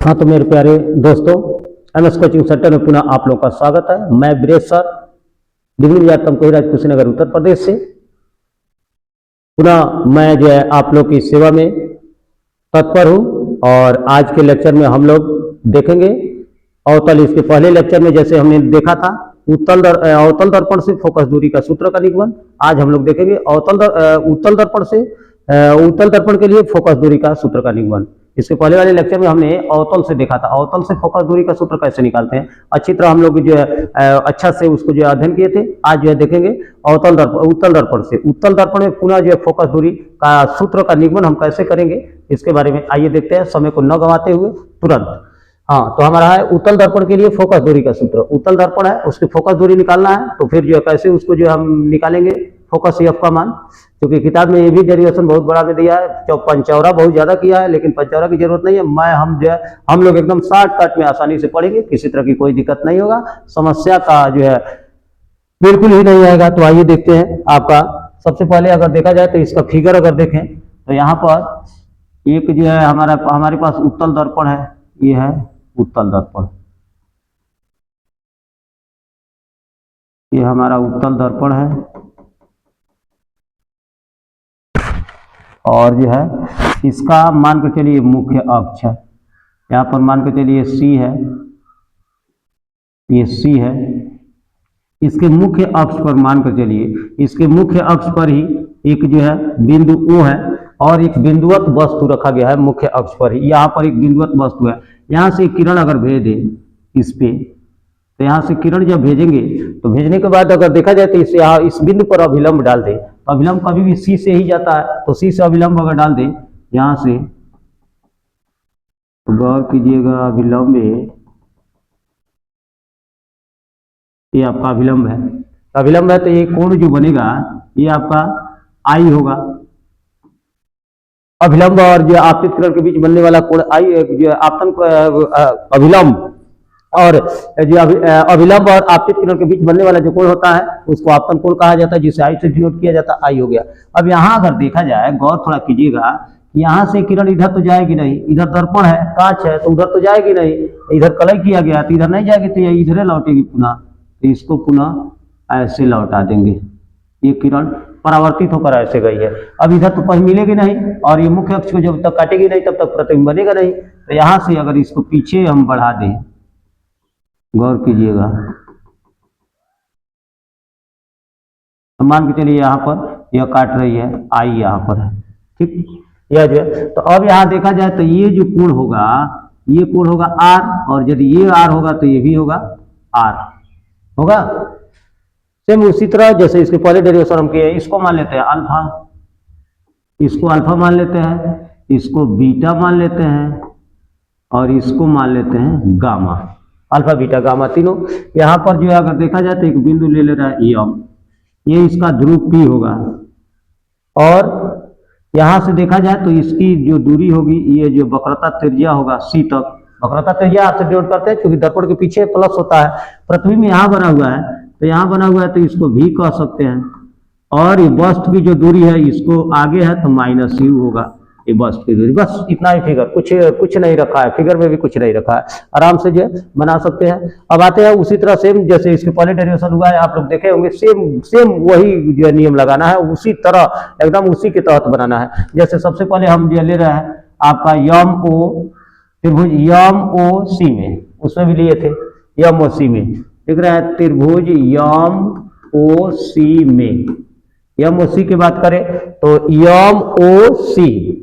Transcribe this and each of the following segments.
हाँ तो मेरे प्यारे दोस्तों, एमएस कोचिंग सेंटर में पुनः आप लोगों का स्वागत है। मैं ब्रेज सर डिग्री तमकोही कुशीनगर उत्तर प्रदेश से पुनः मैं जो है आप लोग की सेवा में तत्पर हूँ। और आज के लेक्चर में हम लोग देखेंगे अवतल। इसके पहले लेक्चर में जैसे हमने देखा था अवतल दर्पण से फोकस दूरी का सूत्र का निगमन, आज हम लोग देखेंगे उत्तल दर्पण से उत्तल दर्पण के लिए फोकस दूरी का सूत्र का निगमन। इसके पहले वाले लेक्चर में हमने अवतल से देखा था, अवतल से फोकस दूरी का सूत्र कैसे निकालते हैं। अच्छी तरह हम लोग जो है अच्छा से उसको जो अध्ययन किए थे। आज जो है देखेंगे उत्तल दर्पण से उत्तल दर्पण में पुनः जो है फोकस दूरी का सूत्र का निगमन हम कैसे करेंगे, इसके बारे में आइए देखते हैं, समय को न गंवाते हुए तुरंत। हाँ, तो हमारा है उत्तल दर्पण के लिए फोकस दूरी का सूत्र। उत्तल दर्पण है, उसकी फोकस दूरी निकालना है, तो फिर जो है कैसे उसको जो हम निकालेंगे फोकस एफ का मान, क्योंकि किताब में ये भी डेरिवेशन बहुत बड़ा में दिया है। पंचौरा बहुत ज्यादा किया है, लेकिन पंचौरा की जरूरत नहीं है। हम लोग एकदम शॉर्टकट में आसानी से पढ़ेंगे, किसी तरह की कोई दिक्कत नहीं होगा, समस्या का जो है बिल्कुल ही नहीं आएगा। तो आइए देखते हैं। आपका सबसे पहले अगर देखा जाए तो इसका फिगर अगर देखें तो यहाँ पर एक जो है हमारे पास उत्तल दर्पण है, ये है उत्तल दर्पण, ये हमारा उत्तल दर्पण है। और जो है इसका मान के चलिए मुख्य अक्ष है, यहाँ पर मान के चलिए सी है, ये सी है। इसके मुख्य अक्ष पर मान कर चलिए, इसके मुख्य अक्ष पर ही एक जो है बिंदु O है और एक बिंदुवत वस्तु रखा गया है मुख्य अक्ष पर ही। यहाँ पर एक बिंदुवत वस्तु है, यहाँ से किरण अगर भेजे इस पे, तो यहाँ से किरण जब भेजेंगे तो भेजने के बाद अगर देखा जाए तो इसे यहाँ इस बिंदु पर अभिलंब डाल दे। अभिलंब कभी भी सी से ही जाता है, तो सी से अभिलंब अगर डाल दे यहाँ से, तो गौर कीजिएगा अभिलंब ये आपका अभिलंब है। अभिलंब है तो ये कोण जो बनेगा ये आपका आई होगा। अभिलंब और जो आपतित किरण के बीच बनने वाला कोण आई, जो आपतन अभिलंब और जो अभिलंब और आपतित किरण के बीच बनने वाला जो कोण होता है उसको आपतन कोण कहा जाता है, जिसे आई से डिनोट किया जाता है। आई हो गया। अब यहाँ अगर देखा जाए, गौर थोड़ा कीजिएगा, यहाँ से किरण इधर तो जाएगी नहीं, इधर दर्पण है, कांच है, तो उधर तो जाएगी नहीं, इधर कलई किया गया तो इधर नहीं जाएगी, तो ये इधर लौटेगी पुनः, तो इसको पुनः ऐसे लौटा देंगे। ये किरण परावर्तित होकर ऐसे गई है। अब इधर तो कहीं मिलेगी नहीं, और ये मुख्य अक्ष को जब तक काटेगी नहीं तब तक प्रतिबिंब बनेगा नहीं। तो यहाँ से अगर इसको पीछे हम बढ़ा दें, गौर कीजिएगा, मान के चलिए यहाँ पर यह काट रही है, आई यहाँ पर है, ठीक, यह जो है। तो अब यहाँ देखा जाए तो ये जो कोण होगा, ये कोण होगा आर, और यदि ये आर होगा तो ये भी होगा आर होगा। सेम उसी तरह जैसे इसके पहले डेरिवेशन हम किए, इसको मान लेते हैं अल्फा, इसको अल्फा मान लेते हैं, इसको बीटा मान लेते हैं, और इसको मान लेते हैं गामा। अल्फा बीटा गामा तीनों। यहाँ पर जो है अगर देखा जाए तो एक बिंदु ले रहा है एम, ये इसका ध्रुव पी होगा, और यहाँ से देखा जाए तो इसकी जो दूरी होगी, ये जो वक्रता त्रिज्या होगा सी तक, वक्रता त्रिज्या आपसे डिनोट करते हैं क्योंकि दर्पण के पीछे प्लस होता है। प्रतिबिंब यहाँ बना हुआ है, तो यहाँ बना हुआ है तो इसको भी कह सकते हैं, और ये वस्तु की जो दूरी है इसको आगे है तो माइनस यू होगा, ये वस्तु की दूरी। बस इतना ही फिगर, कुछ नहीं रखा है, फिगर में भी कुछ नहीं रखा है, आराम से जो बना सकते हैं। अब आते हैं उसी तरह सेम जैसे इसके पहले डेरिवेशन हुआ है, आप लोग देखे होंगे, सेम वही जो नियम लगाना है, उसी तरह एकदम उसी के तहत बनाना है। जैसे सबसे पहले हम जो ले रहे हैं आपका यम ओ त्रिभुज यम ओ सी में, उसमें भी लिए थे यम ओ सी में, दिख रहा है त्रिभुज यम ओ सी में। यम ओ सी की बात करें तो यम ओ सी,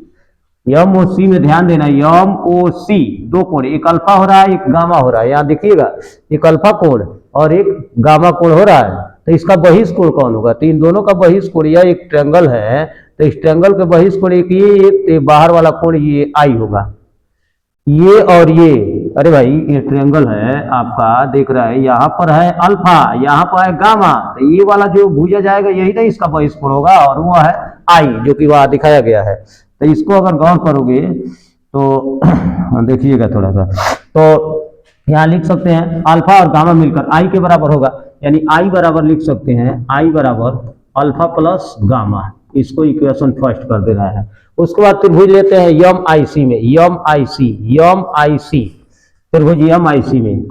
यम ओ सी में ध्यान देना, यम ओ सी दो कोण, एक अल्फा हो रहा है, एक गामा हो रहा है। यहाँ देखिएगा एक अल्फा कोण और एक गामा कोण हो रहा है, तो इसका बहिष्ठ कोण कौन होगा? तो इन दोनों का बहिष्ठ कोण, यह एक ट्रायंगल है, तो इस ट्रायंगल के बहिष्ठ कोण एक ये, एक बाहर वाला कोण ये आई होगा, ये और ये। अरे भाई ये ट्रायंगल है आपका, देख रहा है, यहाँ पर है अल्फा, यहाँ पर है गामा, तो ये वाला जो भुजा जाएगा यही नहीं इसका बहिष्ठ कोण होगा, और वो है आई जो कि वहां दिखाया गया है। तो इसको अगर गौर करोगे तो देखिएगा थोड़ा सा, तो यहाँ लिख सकते हैं अल्फा और गामा मिलकर आई के बराबर होगा, यानी आई बराबर लिख सकते हैं, आई बराबर अल्फा प्लस गामा, इसको इक्वेशन फर्स्ट कर दे रहा है। उसके बाद त्रिभुज लेते हैं यम आई सी में, यम आई सी, यम आई सी, त्रिभुज यम आई सी में,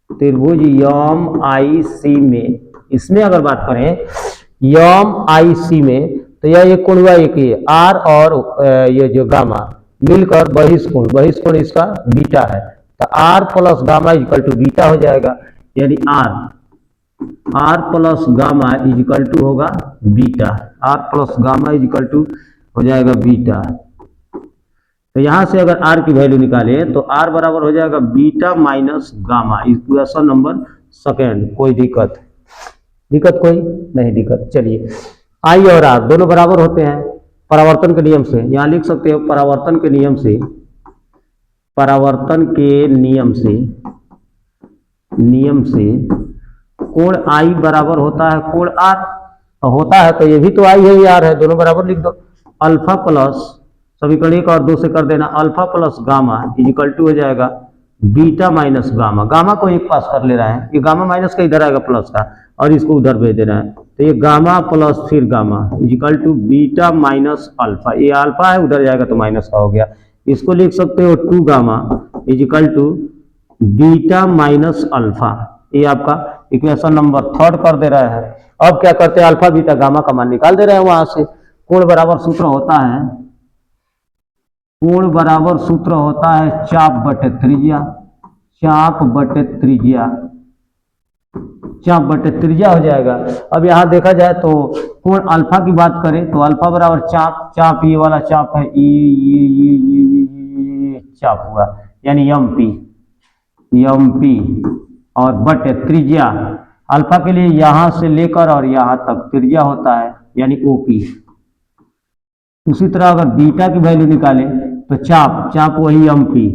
त्रिभुज यम आई सी में, इसमें अगर बात करें यम आई सी में तो यह एक कोण हुआ, एक ये आर और ये जो गामा मिलकर बहिष्कोण इसका बीटा है, तो R plus gamma equal to beta हो जाएगा, यानी R plus gamma equal to होगा beta, R plus gamma equal to हो जाएगा बीटा। तो यहां से अगर आर की वैल्यू निकाले तो आर बराबर हो जाएगा beta minus gamma, equation number second. कोई दिक्कत कोई नहीं दिक्कत। चलिए आई और आर दोनों बराबर होते हैं परावर्तन के नियम से, यहां लिख सकते हो परावर्तन के नियम से कोण आई बराबर होता है कोण आर, होता है तो ये भी तो आई है, ये आर है, दोनों बराबर लिख दो। अल्फा प्लस समीकरण 1 और 2 से कर देना, alpha plus gamma equal to हो जाएगा बीटा माइनस गामा, गामा को एक पास कर ले रहा है, ये गामा माइनस का इधर आएगा प्लस का और इसको उधर भेज देना है, तो ये गामा प्लस फिर gamma equal to beta minus alpha, ये अल्फा है उधर जाएगा तो माइनस का हो गया, इसको लिख सकते हो 2 gamma equal to beta minus alpha, ये आपका इक्वेशन नंबर 3 कर दे रहा है। अब क्या करते हैं, अल्फा बीटा गामा का मान निकाल दे रहे हैं वहां से। कोण बराबर सूत्र होता है, कोण बराबर सूत्र होता है चाप बटे त्रिज्या, चाप बटे त्रिज्या हो जाएगा। अब यहां देखा जाए तो कोण अल्फा की बात करें तो अल्फा बराबर चाप ये वाला चाप है, ये चाप हुआ, यानी एम पी और बटे त्रिज्या, अल्फा के लिए यहां से लेकर और यहां तक त्रिज्या होता है, यानी ओपी। उसी तरह अगर बीटा की वैल्यू निकाले तो चाप वही एम पी,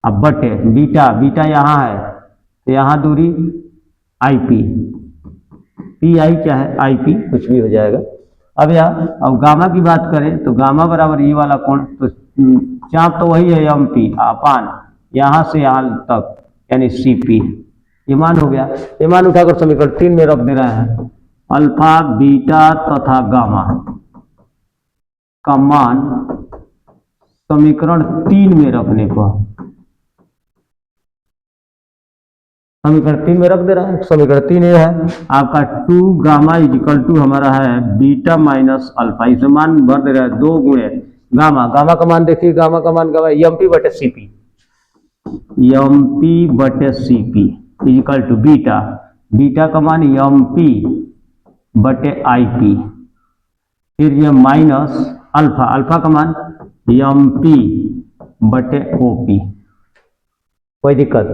अब बटे बीटा यहां है तो यहां दूरी आई पी आई क्या है, आई पी कुछ भी हो जाएगा। अब गामा की बात करें तो गामा बराबर ये वाला कोण, तो चाप तो वही है एम पी अपान यहां से यहां तक, यानी सी पी, ये मान हो गया। ये मान उठाकर समीकरण 3 में रख दे रहे हैं, अल्फा बीटा तथा गामा का मान समीकरण 3 में रखने पर, समीकरण 3 में रख दे रहा है। समीकरण 3 ये है आपका 2 गामा इक्वल टू हमारा है बीटा माइनस अल्फा, इसे मान भर दे रहा है 2 गुणे गामा, गामा का मान देखिए, गामा का मान क्या है एम पी बटे सी पी, एम पी बटे C P equal to beta का मान एम पी बटे आई पी, फिर ये माइनस अल्फा का मान एम पी बटे ओ पी। कोई दिक्कत,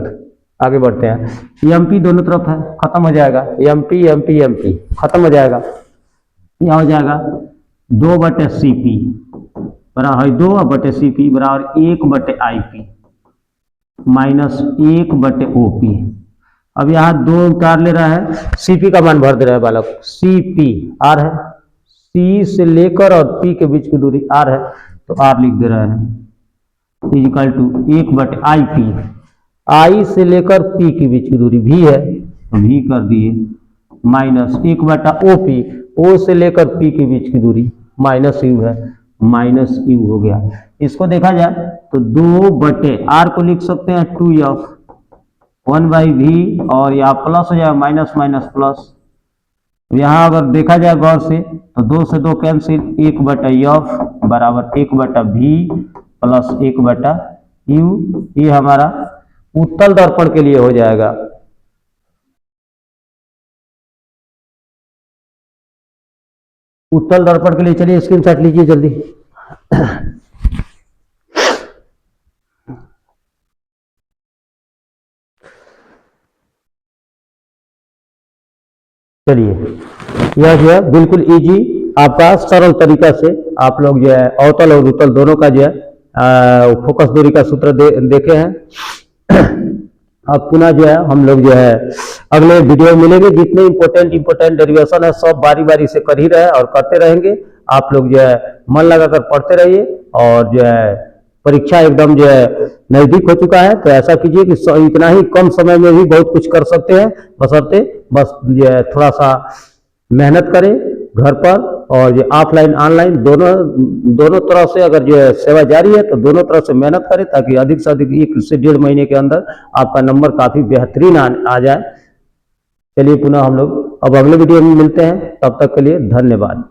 आगे बढ़ते हैं। एम पी दोनों तरफ है, खत्म हो जाएगा, एम पी खत्म हो जाएगा, यह हो जाएगा 2 बटे सी पी बराबर 2 बटे सी पी बराबर 1 बटे आई पी माइनस 1 बटे ओ पी। अब यहाँ 2 उतार ले रहा है, सी पी का मान भर दे रहा है बालक, सी पी आर है, सी से लेकर और पी के बीच की दूरी आर है, तो आर लिख दे रहा है इक्वल टू 1 बटे आई पी, आई से लेकर पी के बीच की दूरी भी है तो भी कर दिए, माइनस 1 बटा ओ पी, ओ से लेकर पी के बीच की दूरी माइनस यू है, माइनस यू हो गया। इसको देखा जाए तो 2 बटे आर को लिख सकते हैं 2f 1/v और यहाँ प्लस हो जाए माइनस प्लस। यहाँ अगर देखा जाए गौर से तो 2 से 2 कैंसिल, 1 बटा एफ बराबर 1 बटा वी प्लस 1 बटा यू, ये हमारा उत्तल दर्पण के लिए हो जाएगा। उत्तल दर्पण के लिए चलिए स्क्रीनशॉट लीजिए जल्दी। चलिए यह जो है बिल्कुल इजी आपका सरल तरीका से आप लोग जो है अवतल और उत्तल दोनों का जो है फोकस दूरी का सूत्र देखे हैं। अब पुनः जो है हम लोग जो है अगले वीडियो में मिलेंगे, जितने इंपोर्टेंट डेरिवेशन है सब बारी बारी से कर ही रहे और करते रहेंगे। आप लोग जो है मन लगाकर पढ़ते रहिए और जो है परीक्षा एकदम जो है नजदीक हो चुका है, तो ऐसा कीजिए कि इतना ही कम समय में भी बहुत कुछ कर सकते हैं, बशर्ते बस जो है थोड़ा सा मेहनत करें घर पर और ये ऑफलाइन ऑनलाइन दोनों तरह से अगर जो है सेवा जारी है तो दोनों तरह से मेहनत करें ताकि अधिक से अधिक 1 से 1.5 महीने के अंदर आपका नंबर काफ़ी बेहतरीन आ जाए। चलिए पुनः हम लोग अब अगले वीडियो में मिलते हैं, तब तक के लिए धन्यवाद।